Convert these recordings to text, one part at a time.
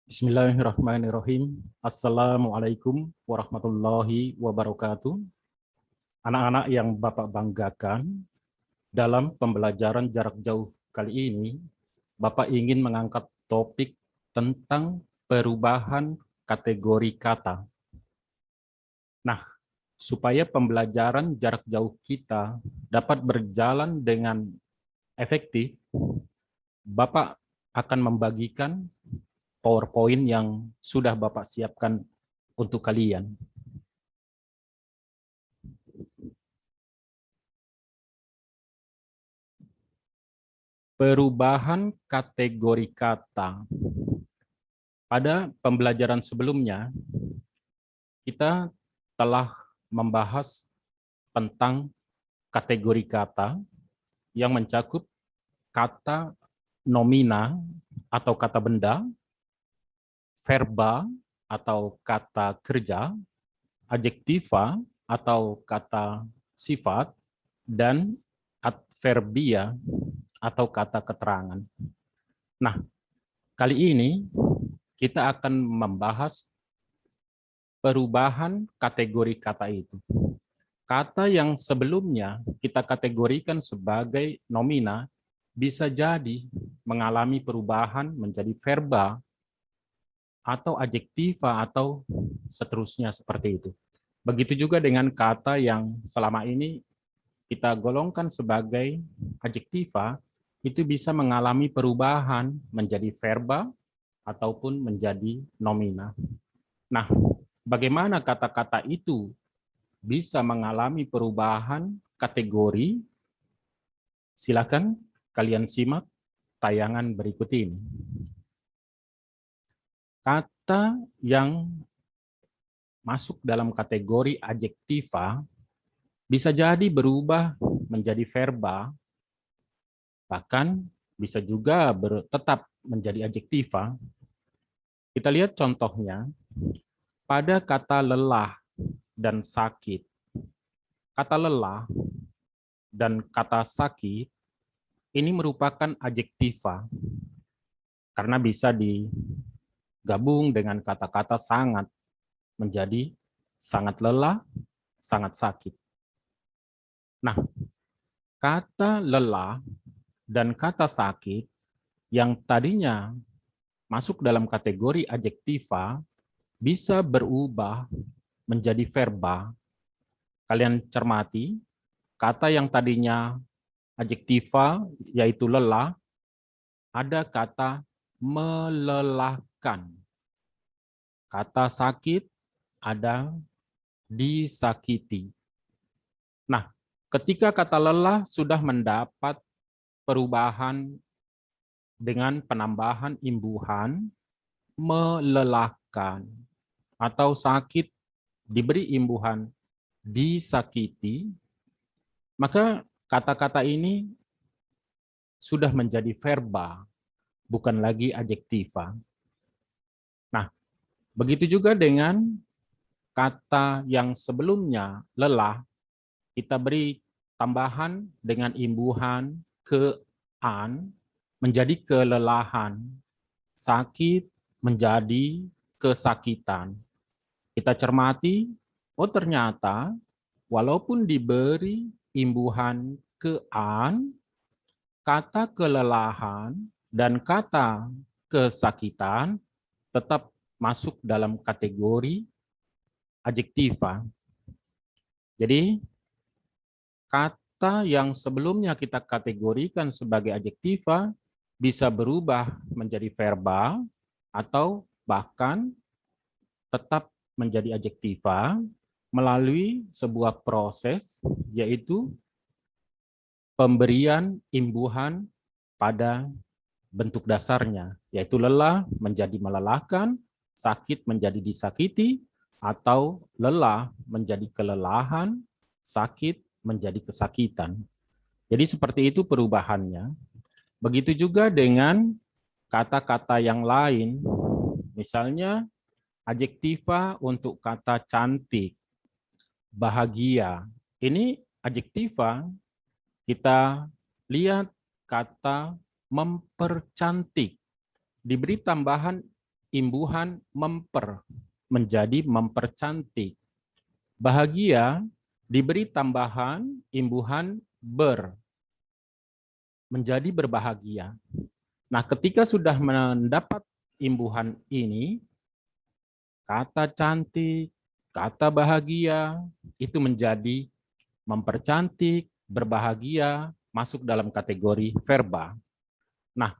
Bismillahirrahmanirrahim. Assalamualaikum warahmatullahi wabarakatuh. Anak-anak yang Bapak banggakan, dalam pembelajaran jarak jauh kali ini, Bapak ingin mengangkat topik tentang perubahan kategori kata. Nah, supaya pembelajaran jarak jauh kita dapat berjalan dengan efektif, Bapak akan membagikan PowerPoint yang sudah Bapak siapkan untuk kalian. Perubahan kategori kata. Pada pembelajaran sebelumnya, kita telah membahas tentang kategori kata yang mencakup kata nomina atau kata benda, verba atau kata kerja, adjektiva atau kata sifat, dan adverbia atau kata keterangan. Nah, kali ini kita akan membahas perubahan kategori kata itu. Kata yang sebelumnya kita kategorikan sebagai nomina bisa jadi mengalami perubahan menjadi verba atau adjektiva atau seterusnya seperti itu. Begitu juga dengan kata yang selama ini kita golongkan sebagai adjektiva, itu bisa mengalami perubahan menjadi verba ataupun menjadi nomina. Nah, bagaimana kata-kata itu bisa mengalami perubahan kategori? Silakan kalian simak tayangan berikut ini. Kata yang masuk dalam kategori adjektiva bisa jadi berubah menjadi verba, bahkan bisa juga tetap menjadi adjektiva. Kita lihat contohnya pada kata lelah dan sakit. Kata lelah dan kata sakit ini merupakan adjektiva karena bisa digabung dengan kata-kata sangat menjadi sangat lelah, sangat sakit. Nah, kata lelah dan kata sakit yang tadinya masuk dalam kategori adjektiva bisa berubah menjadi verba. Kalian cermati, kata yang tadinya adjektiva yaitu lelah, ada kata melelahkan. Kata sakit ada disakiti. Nah, ketika kata lelah sudah mendapat perubahan dengan penambahan imbuhan melelahkan, atau sakit diberi imbuhan disakiti, maka kata-kata ini sudah menjadi verba, bukan lagi adjektiva. Nah, begitu juga dengan kata yang sebelumnya lelah, kita beri tambahan dengan imbuhan ke-an menjadi kelelahan, sakit menjadi kesakitan. Kita cermati, oh ternyata walaupun diberi imbuhan ke-an, kata kelelahan dan kata kesakitan tetap masuk dalam kategori adjektiva. Jadi, kata yang sebelumnya kita kategorikan sebagai adjektiva bisa berubah menjadi verba atau bahkan tetap menjadi adjektiva melalui sebuah proses, yaitu pemberian imbuhan pada bentuk dasarnya, yaitu lelah menjadi melelahkan, sakit menjadi disakiti, atau lelah menjadi kelelahan, sakit menjadi kesakitan. Jadi seperti itu perubahannya. Begitu juga dengan kata-kata yang lain, misalnya adjektiva untuk kata cantik, bahagia. Ini adjektiva, kita lihat kata mempercantik, diberi tambahan imbuhan memper, menjadi mempercantik. Bahagia diberi tambahan imbuhan ber, menjadi berbahagia. Nah, ketika sudah mendapat imbuhan ini, kata cantik, kata bahagia, itu menjadi mempercantik, berbahagia, masuk dalam kategori verba. Nah,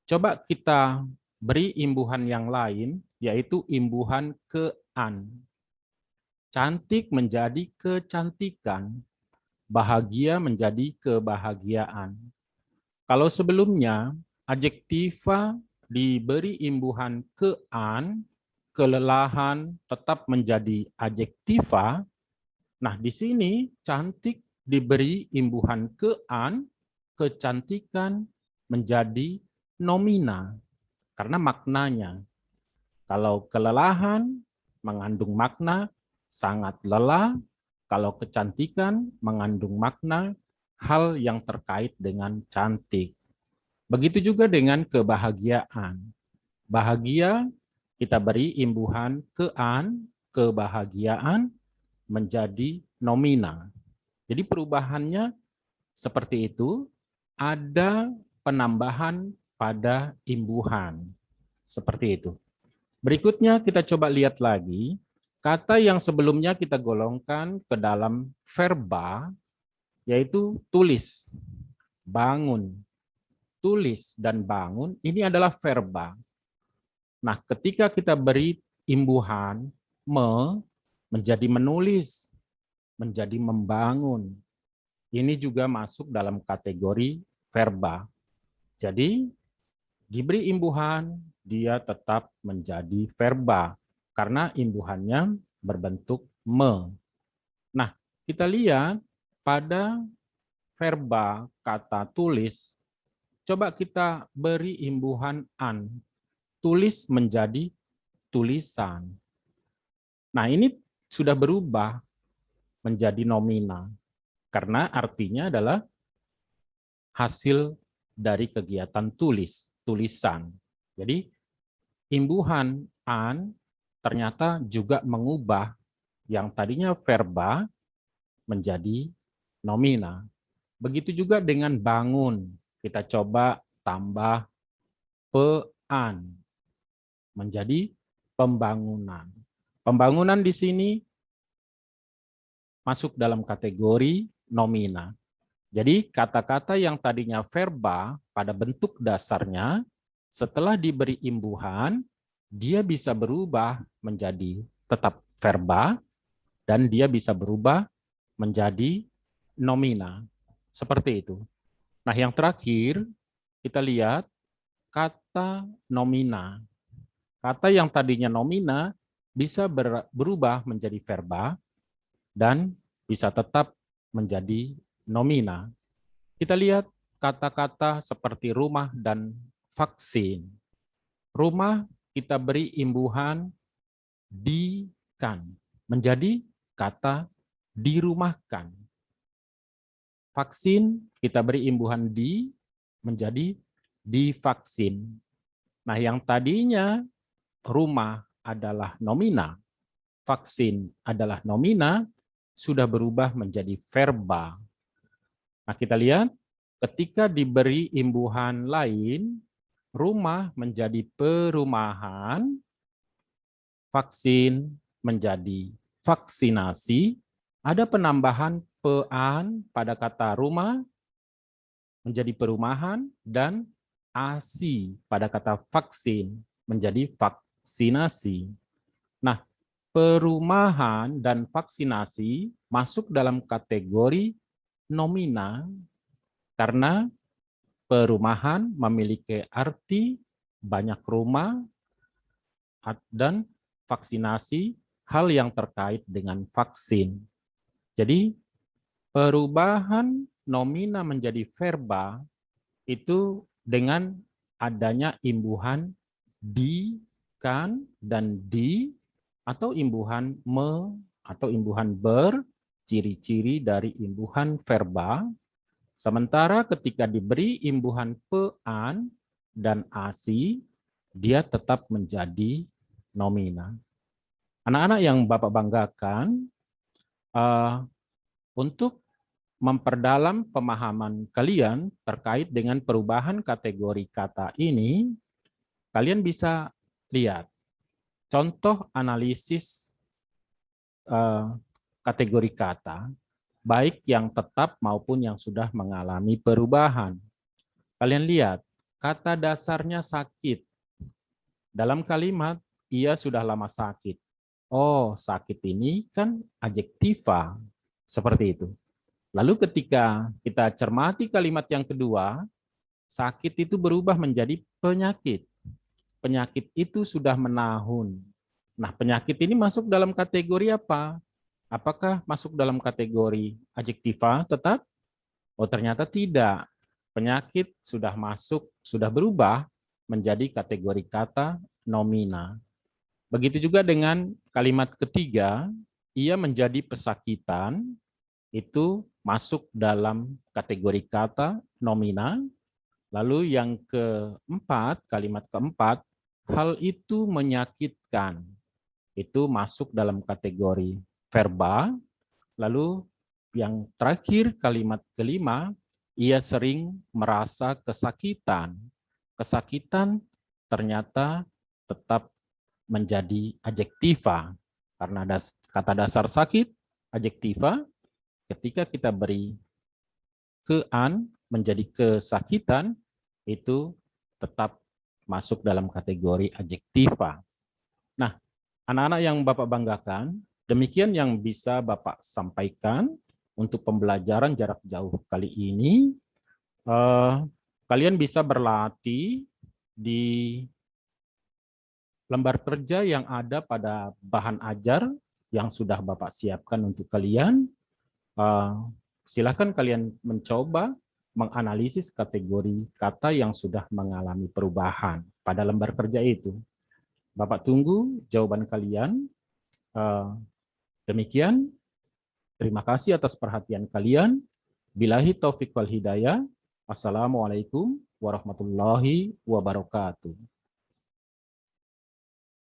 coba kita beri imbuhan yang lain, yaitu imbuhan ke-an. Cantik menjadi kecantikan, bahagia menjadi kebahagiaan. Kalau sebelumnya, adjektiva diberi imbuhan ke-an, kelelahan tetap menjadi adjektiva. Nah, di sini cantik diberi imbuhan ke-an, kecantikan menjadi nomina. Karena maknanya, kalau kelelahan mengandung makna sangat lelah, kalau kecantikan mengandung makna hal yang terkait dengan cantik. Begitu juga dengan kebahagiaan. Bahagia kita beri imbuhan ke-an, kebahagiaan menjadi nomina. Jadi perubahannya seperti itu, ada penambahan pada imbuhan. Seperti itu. Berikutnya kita coba lihat lagi, kata yang sebelumnya kita golongkan ke dalam verba, yaitu tulis, bangun. Tulis dan bangun, ini adalah verba. Nah, ketika kita beri imbuhan, menjadi menulis, menjadi membangun. Ini juga masuk dalam kategori verba. Jadi, diberi imbuhan, dia tetap menjadi verba karena imbuhannya berbentuk me. Nah, kita lihat pada verba kata tulis, coba kita beri imbuhan an. Tulis menjadi tulisan. Nah, ini sudah berubah menjadi nomina karena artinya adalah hasil dari kegiatan tulis, tulisan. Jadi imbuhan an ternyata juga mengubah yang tadinya verba menjadi nomina. Begitu juga dengan bangun. Kita coba tambah pean menjadi pembangunan. Pembangunan di sini masuk dalam kategori nomina. Jadi kata-kata yang tadinya verba pada bentuk dasarnya, setelah diberi imbuhan, dia bisa berubah menjadi tetap verba, dan dia bisa berubah menjadi nomina. Seperti itu. Nah, yang terakhir, kita lihat kata nomina. Kata yang tadinya nomina bisa berubah menjadi verba, dan bisa tetap menjadi nomina. Kita lihat kata-kata seperti rumah dan vaksin. Rumah kita beri imbuhan di-kan, menjadi kata dirumahkan. Vaksin kita beri imbuhan di, menjadi divaksin. Nah, yang tadinya rumah adalah nomina, vaksin adalah nomina, sudah berubah menjadi verba. Nah, kita lihat ketika diberi imbuhan lain, rumah menjadi perumahan, vaksin menjadi vaksinasi, ada penambahan pean pada kata rumah menjadi perumahan, dan asi pada kata vaksin menjadi vaksinasi. Nah, perumahan dan vaksinasi masuk dalam kategori nomina karena perumahan memiliki arti banyak rumah dan vaksinasi hal yang terkait dengan vaksin. Jadi perubahan nomina menjadi verba itu dengan adanya imbuhan di, kan, dan di, atau imbuhan me, atau imbuhan ber, ciri-ciri dari imbuhan verba. Sementara ketika diberi imbuhan pean dan asi, dia tetap menjadi nomina. Anak-anak yang Bapak banggakan, untuk memperdalam pemahaman kalian terkait dengan perubahan kategori kata ini, kalian bisa lihat contoh analisis kategori kata, baik yang tetap maupun yang sudah mengalami perubahan. Kalian lihat, kata dasarnya sakit. Dalam kalimat, ia sudah lama sakit. Oh, sakit ini kan adjektiva. Seperti itu. Lalu ketika kita cermati kalimat yang kedua, sakit itu berubah menjadi penyakit. Penyakit itu sudah menahun. Nah, penyakit ini masuk dalam kategori apa? Apakah masuk dalam kategori adjektiva tetap? Oh, ternyata tidak. Penyakit sudah masuk, sudah berubah menjadi kategori kata nomina. Begitu juga dengan kalimat ketiga, ia menjadi pesakitan, itu masuk dalam kategori kata nomina. Lalu yang keempat, kalimat keempat, hal itu menyakitkan. Itu masuk dalam kategori verba. Lalu yang terakhir, kalimat kelima, ia sering merasa kesakitan. Kesakitan ternyata tetap menjadi adjektiva. Karena kata dasar sakit, adjektiva, ketika kita beri kean menjadi kesakitan, itu tetap masuk dalam kategori adjektiva. Nah, anak-anak yang Bapak banggakan, demikian yang bisa Bapak sampaikan untuk pembelajaran jarak jauh kali ini. Kalian bisa berlatih di lembar kerja yang ada pada bahan ajar yang sudah Bapak siapkan untuk kalian. Silakan kalian mencoba menganalisis kategori kata yang sudah mengalami perubahan pada lembar kerja itu. Bapak tunggu jawaban kalian. Demikian, terima kasih atas perhatian kalian. Billahi taufiq wal hidayah. Assalamualaikum warahmatullahi wabarakatuh.